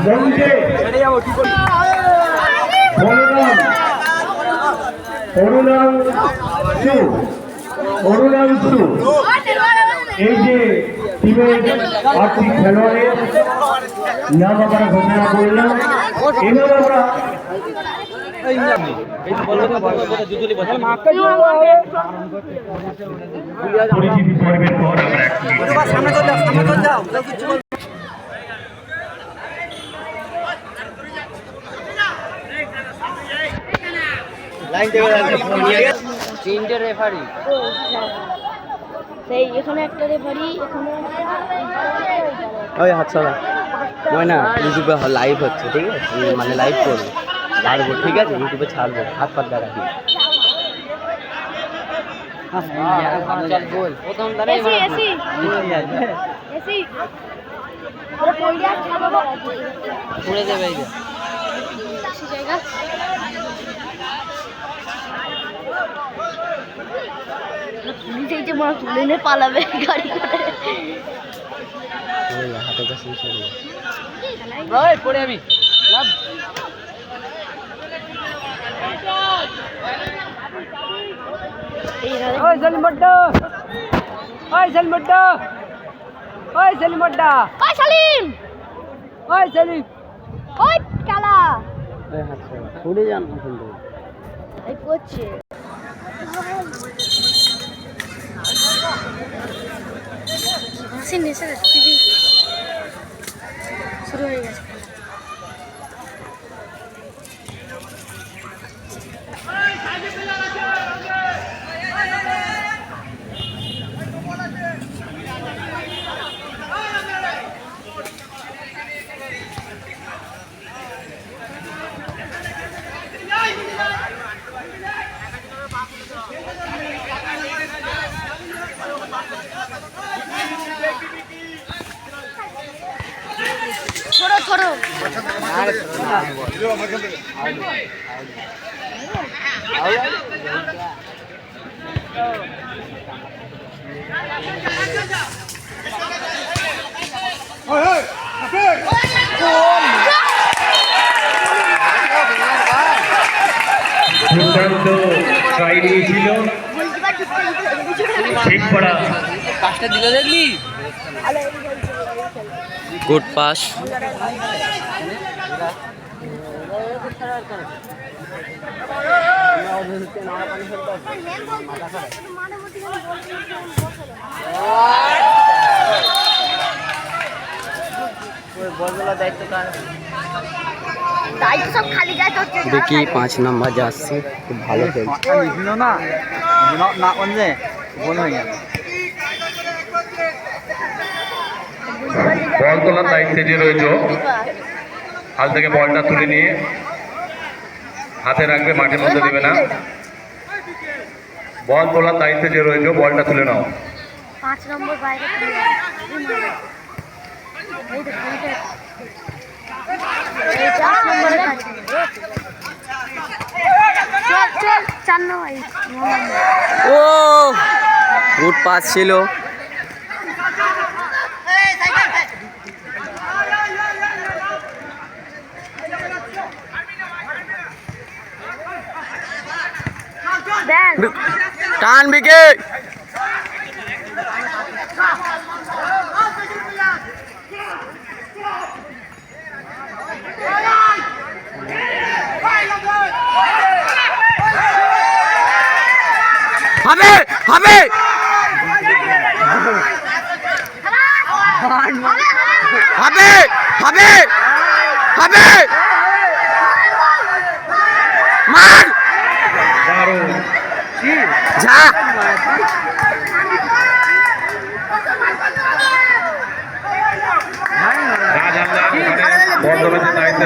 মঞ্চে অরুণাংশু এই যে টিমের 8টি খেলোয়াড়ের নাম আমরা ঘোষণা করলাম। এবার আমরা পরিচিতি পর্বের পর তিনটে রেফারি সেই এখানে একটা রেফারি এখানে ওই হাত সরা ময়না ইউটিউবে লাইভ হচ্ছে ঠিক আছে মানে লাইভ করবো ছাড়বো ঠিক আছে ইউটিউবে ছাড়বো হাত পাত দেখাবি চল বল প্রথম দাঁড়াই পড়ে যাবে এই জায়গা পুলিশ এই যে মনে তুলে নিয়ে পালাবে গাড়ি করে হাতে কাছে ওই পড়ে আমি লাভ ওই সেলিম বড়্ডা ওই সেলিম বড়্ডা ওই সেলিম বড়্ডা ওই সালিম ওই সেলিম ওই কালা ওই হাত ছুড়ে যান কিন্তু এই করছে টিভি শুরু হয়ে গেছে छोड़ो छोड़ो দুর্দান্ত ট্রাই দিয়েছিল ঠিক পড়া পাসটা দিল দেখলি গুড পাস দেখি 5 নম্বর যাচ্ছে খুব ভালো খেলছে বল তোলার দায়িত্বে যে রয়েছে হাল থেকে বলটা তুলে নিয়ে হাতে রাখবে, মাঠের মধ্যে দেবে না। বল তোলার দায়িত্বে যে রয়েছে বলটা তুলে নাও। 5 নম্বর বাইরে এই 4 নম্বরের কাছে চল 4 নম্বর ও গুড পাস ছিল টান বিকে হবে হবে হবে হবে হবে মার যা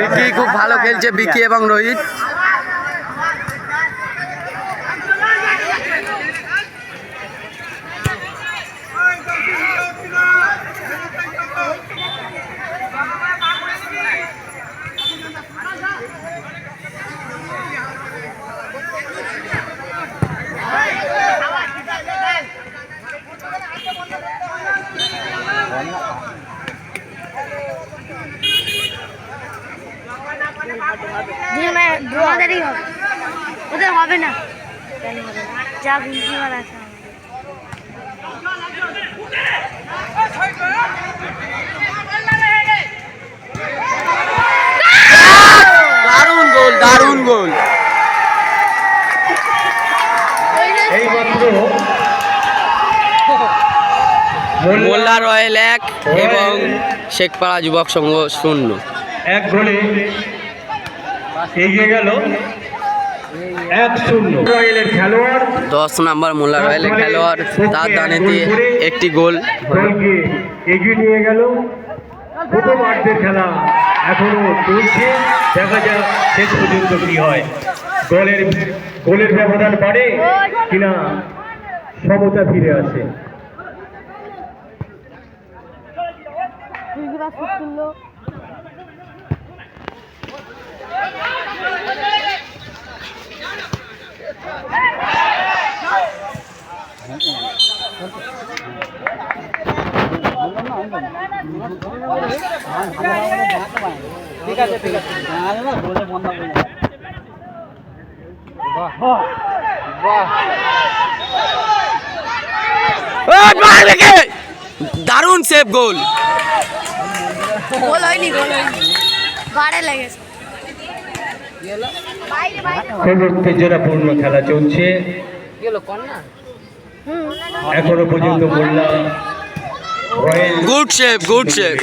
বিকি খুব ভালো খেলছে বিকি এবং রোহিত দুজনে আমাদেরই হবে, ওদের হবে না। যা গুলকিপার আছে দারুণ গোল, দারুণ গোল। এইমাত্র মোল্লা রয়্যাল 1 এবং শেখপাড়া যুবক সংঘ 0। এক গোলে এগিয়ে গেল 1-0। রয়্যালের খেলোয়াড় 10 নম্বর মোল্লা রয়্যালের খেলোয়াড়, তার দানেতে একটি গোল। দলকে এগিয়ে নিয়ে গেল। প্রথম অর্ধের খেলা এখনো চলছে, দেখা যাক শেষ পর্যন্ত কি হয়। গোলের ব্যবধান বাড়ে কিনা সমতা ফিরে আসে। ঠিক আছে, ঠিক আছে। দারুণ সেভ গোল। গোল হয়নি, গোল হয়নি, বারে লেগেছে। খুব উত্তেজনাপূর্ণ খেলা চলছে, এখনো পর্যন্ত Molla royal good save, good save.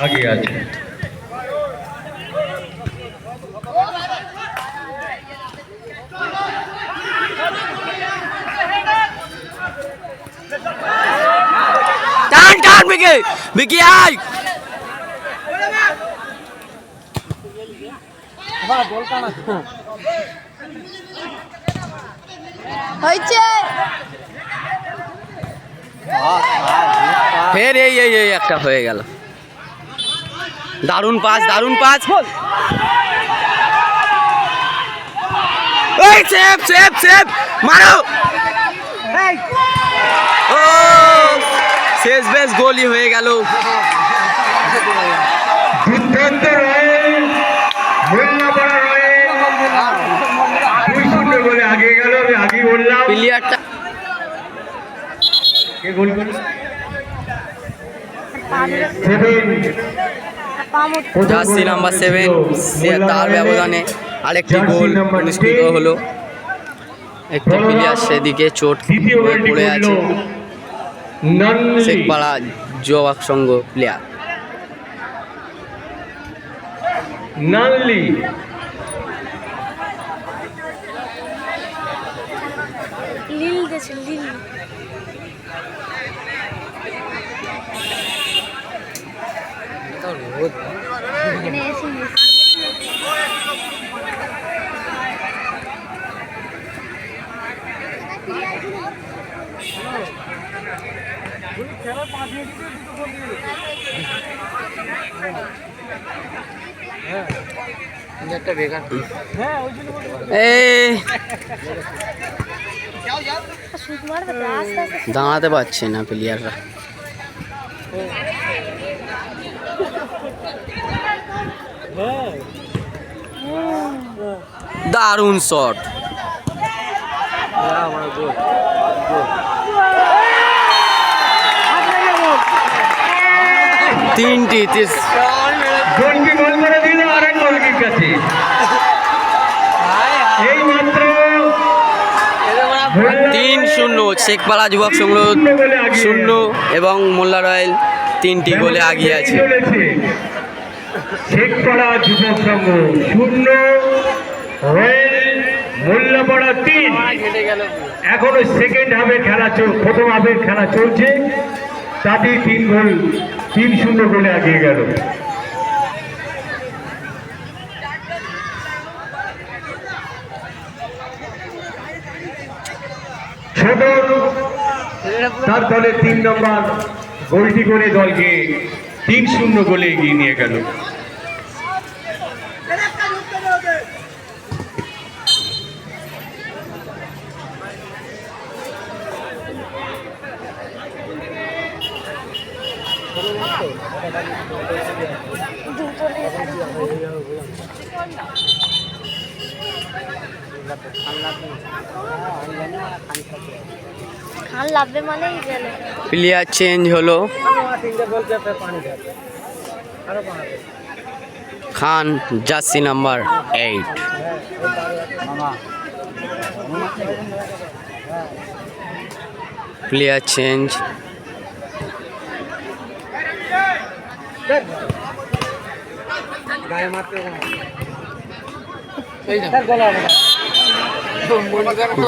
আগে আছে। টান টান বিকি, বিকি আয়। হয়েছে ফের এই এই এই একটা হয়ে গেল। দারুণ পাস, দারুণ পাস। এই সেভ, সেভ, সেভ, মারো। ও শেষ বেশ গোলই হয়ে গেল। দুর্দান্ত রয়্যাল, মোল্লাপাড়া রয়্যাল 2-0 গোলে আগে গেল। আমি আগেই বললাম প্লেয়ারটা কে গোল করল? জার্সি নাম্বার 7, সে তার ব্যবধানে আরেকটি গোল অনুষ্ঠিত হলো। একটি প্লেয়ার সেদিকে চোট দ্বিতীয় হয়ে গোলটি পড়ে করল আছে, নানলি। শেখপাড়া যুবক সংঘ প্লেয়ার। নানলি লিল গেছে, লিল। এখানে এসে শুট মারবে তো, আস্তে আস্তে। দাঁড়াতে পারছে না প্লেয়াররা। দারুণ শট। তিনটি গোলকি গোল করে দিল আরেক গোলকির কাছে। এই মাত্র 3-0 শেখপাড়া যুবক সংঘ 0 এবং মোল্লা রয়্যাল 3টি গোলে আগিয়ে আছে। শেখপাড়া যুবক সংঘ 0, রয়্যাল মোল্লাপাড়া 3। এখনো সেকেন্ড হাফের খেলা প্রথম হাফের খেলা চলছে, তাতেই 3-0 গোলে আগিয়ে গেল। ছোট তার দলে 3 নম্বর গোলটি করে দলকে 3-0 গোলে এগিয়ে নিয়ে গেল। খান লাগবে মানেই গেলে প্লেয়ার চেঞ্জ হলো। Khan jersey number 8। Player change.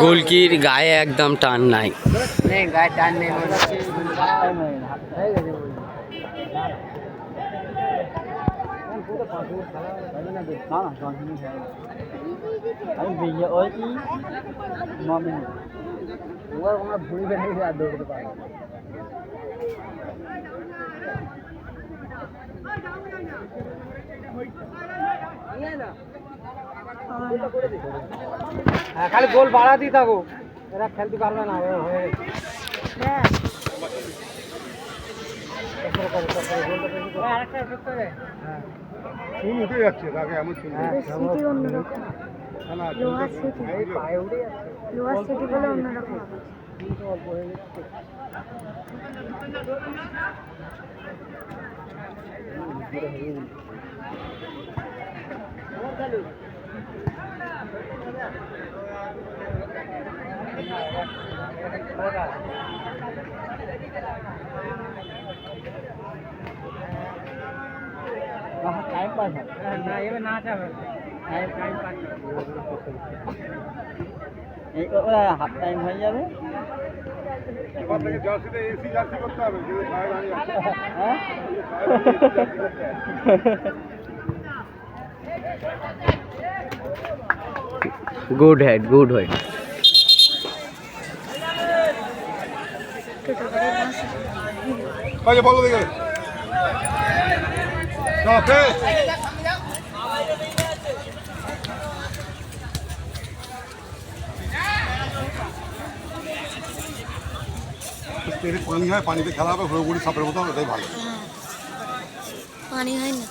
গোলকির গায়ে একদম টান নাই। গায়ে টান নেই। খালি গোল বাড়াতেই থাকো, এরা খেলতে পারবে না। উঠে যাচ্ছে এমন সিটি অন্যরকম, লোহার সিটি, লোহার সিটি বলে অন্যরকম। টাইম পাস না, এবার না যাবে টাইম পাস, ওরা হাফ টাইম হয়ে যাবে। Good head, good head. বলো দেখে পানি হয়, পানিতে খেলা হবে, হুড়োগুড়ি সাপের মতো হবে, এটাই ভালো। পানি হয় না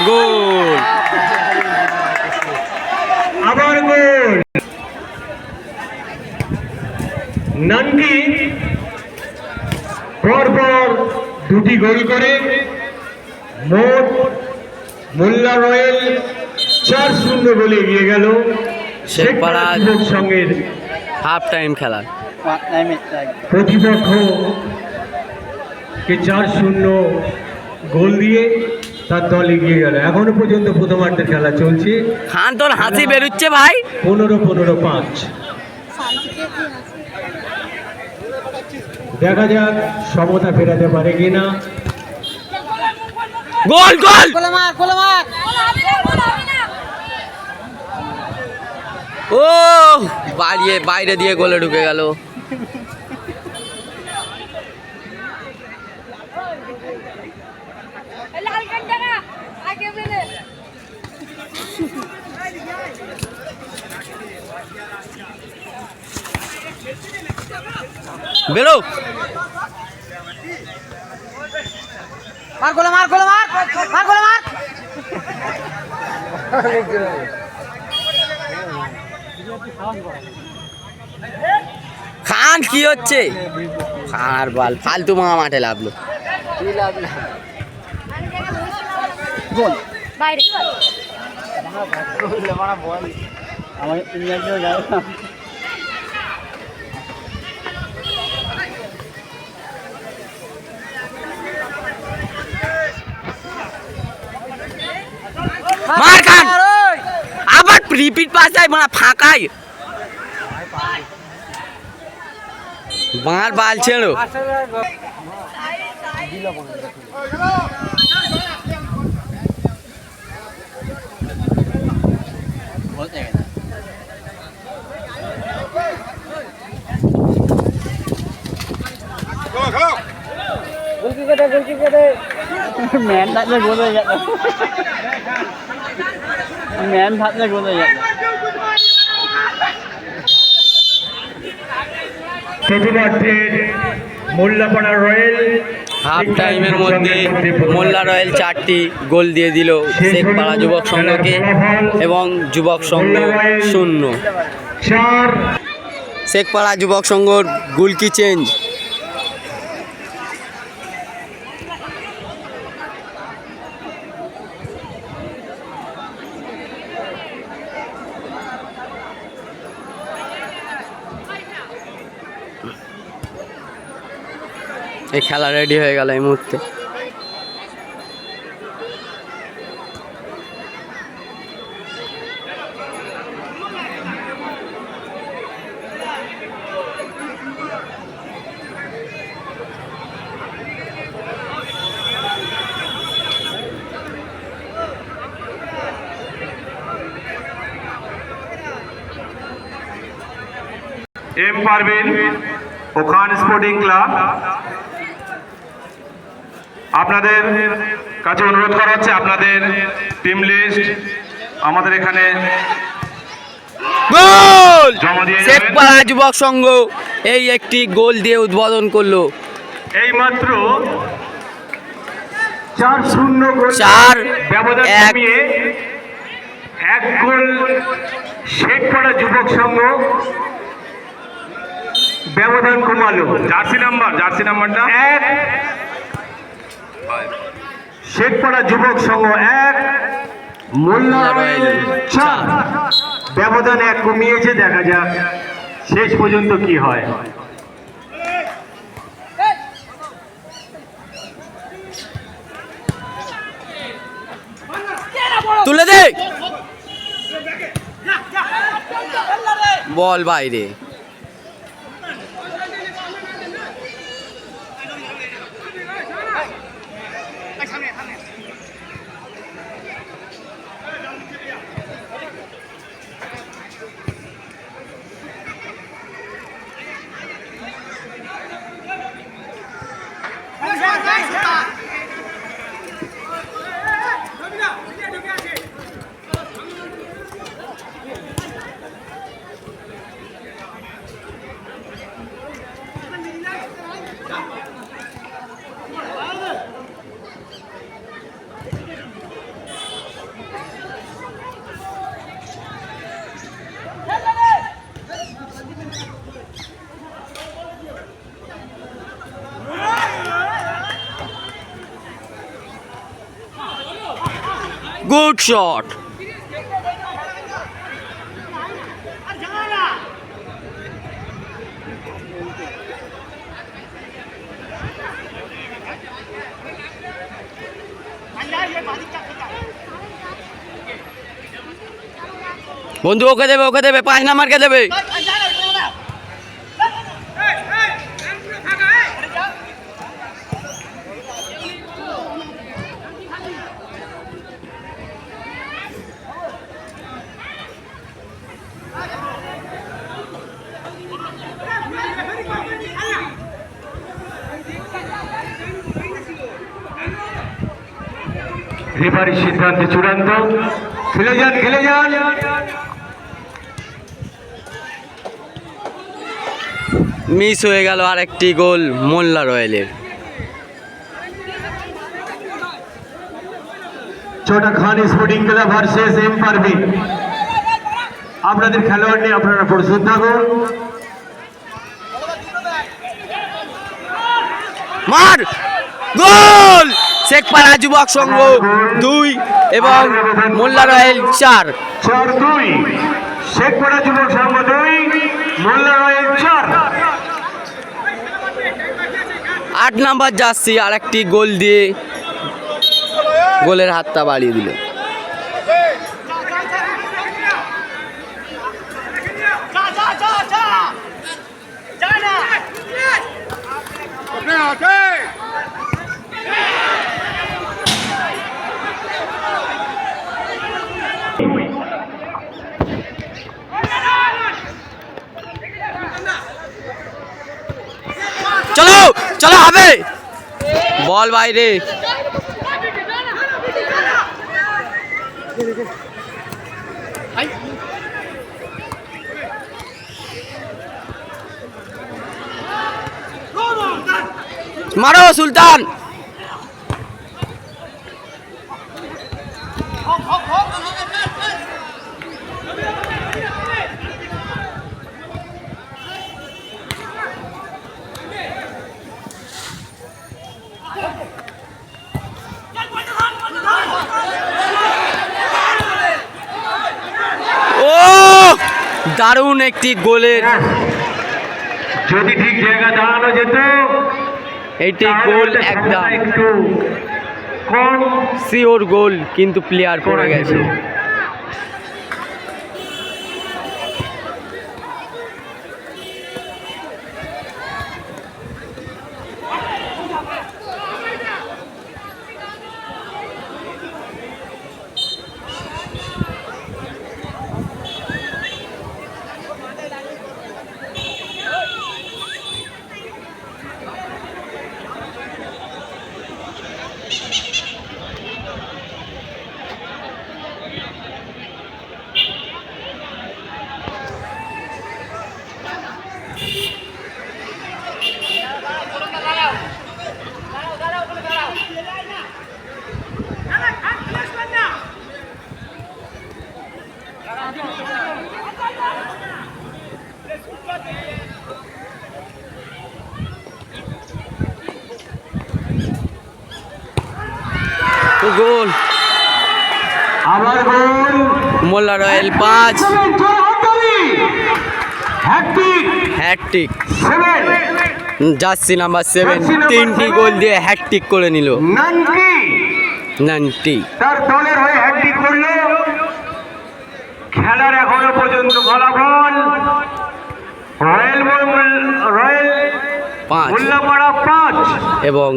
গোল। আবার গোল। নানকি পরপর দুটি গোল করে মোট মোল্লা রয়েল 4-0 গোলে এগিয়ে গেল শেখপাড়া যুবক সংঘের হাফ টাইম খেলা। প্রতিপক্ষকে 4-0 গোল দিয়ে তার দল এগিয়ে গেল। এখনো পর্যন্ত প্রথমার্ধের খেলা চলছে। খান তোর হাসি বেরোচ্ছে ভাই। 15-5। দেখা যাক সমতা ফেরাতে পারে কিনা। গোল গোল। ও বাইরে দিয়ে গোলে ঢুকে গেল। বেরো। খান কি হচ্ছে? আর বল ফালতু মাঠে লাভলো। বাইরে আমার ইংল্যান্ডেও যায় না। মার খান। আবার রিপিট পাস যায় মানে ফাঁকাই। মার বাল ছেড়ো। ম্যান থাকলে গোল হয়ে যেত, ম্যান থাকলে গোল হয়ে যেত। প্রতিমার্থের মোল্লাপাড়া রয়্যাল হাফ টাইমের মধ্যে মোল্লা রয়্যাল 4টি গোল দিয়ে দিল শেখপাড়া যুবক সংঘকে এবং যুবক সংঘ 0। 4 শেখপাড়া যুবক সংঘর গোলকি চেঞ্জ। এই খেলা রেডি হয়ে গেল এই মুহূর্তে। এম পারবেন ওখান স্পোর্টিং ক্লাব, আপনাদের কাছে অনুরোধ করা হচ্ছে আপনাদের টিম লিস্ট আমাদের এখানে গোল! জমা দিয়ে যাবেন। শেখপাড়া যুবক সংঘ এই একটি গোল দিয়ে উদ্বোধন করলো। এই মাত্র 4-0 গোল 4-1 ব্যবধান কমিয়ে 1 গোল শেখপাড়া যুবক সংঘ ব্যবধান কমালো। জার্সি নাম্বারটা 1, শেখপাড়া যুবক সংঘ 1, মোল্লা রয়্যাল 4। ব্যবধান 1 কমিয়েছে, দেখা যাক শেষ পর্যন্ত কি হয়। তুলে দে, বল বাইরে। Good shot. বন্ধু ওকে দেবে 5 নাম্বারকে দেবে। রেফারির সিদ্ধান্ত চূড়ান্ত। খেলে যান। মিস হয়ে গেল আরেকটি গোল মোল্লা রয়্যালের। Chhota Khan sporting club versus M Parvin. আপনাদের খেলোয়াড় নিয়ে আপনারা প্রস্তুত থাকুন। মার গোল! শেখপাড়া যুবক সংঘ 2 এবং মোল্লা রয়্যাল 4। 4-2 শেখপাড়া যুবক সংঘ 2, মোল্লা রয়্যাল 4। 8 নাম্বার জার্সি আরেকটি গোল দিয়ে গোলের হাতটা বাড়িয়ে দিল। চলো হবে, বল বাইরে। মারো সুলতান। ও দারুণ একটি গোলের, যদি ঠিক জায়গা দাঁড়ানো যেত এইটি গোল একদম একটু কম শিওর গোল, কিন্তু প্লেয়ার পড়ে গেছে। গোল আবার গোল, মোল্লা রয়্যাল 5, হ্যাটট্রিক। জার্সি নাম্বার 7 3টি গোল দিয়ে হ্যাটট্রিক করে নিল। নান্টি তার দলের হয়ে হ্যাটট্রিক করলো। খেলার এখনো পর্যন্ত ফলাফল রয়্যাল 5 মোল্লাপাড়া 5 এবং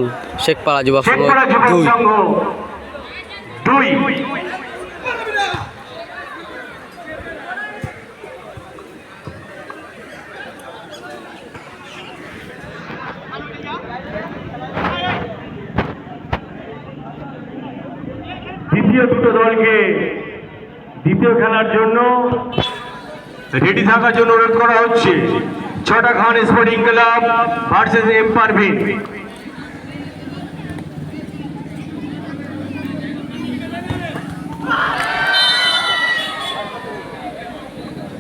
শেখপাড়া যুবক সংঘ শেখপাড়া যুবক 2। সংঘ 2। দ্বিতীয় দুটো দলকে দ্বিতীয় খেলার জন্য রেডি থাকার জন্য অনুরোধ করা হচ্ছে। Chhota Khan sporting club versus M Parvin.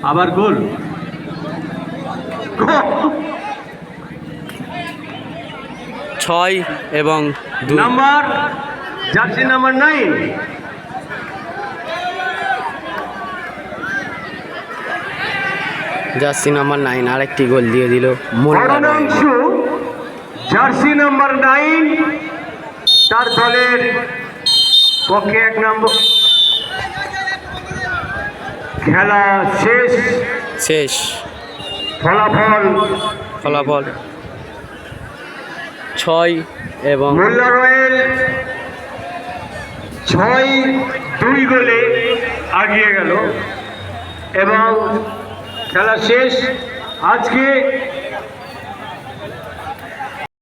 আবার গোল, 6 এবং 2। Number jersey number 9 jersey number 9 আরেকটি গোল দিয়ে দিল Molla royal. Arunangshu jersey number 9 তার দলের পক্ষে 1 নম্বর। খেলা শেষ। ফলাফল 6 এবং মোল্লা রয়্যাল 6-2 গোলে এগিয়ে গেল এবং খেলা শেষ। আজকে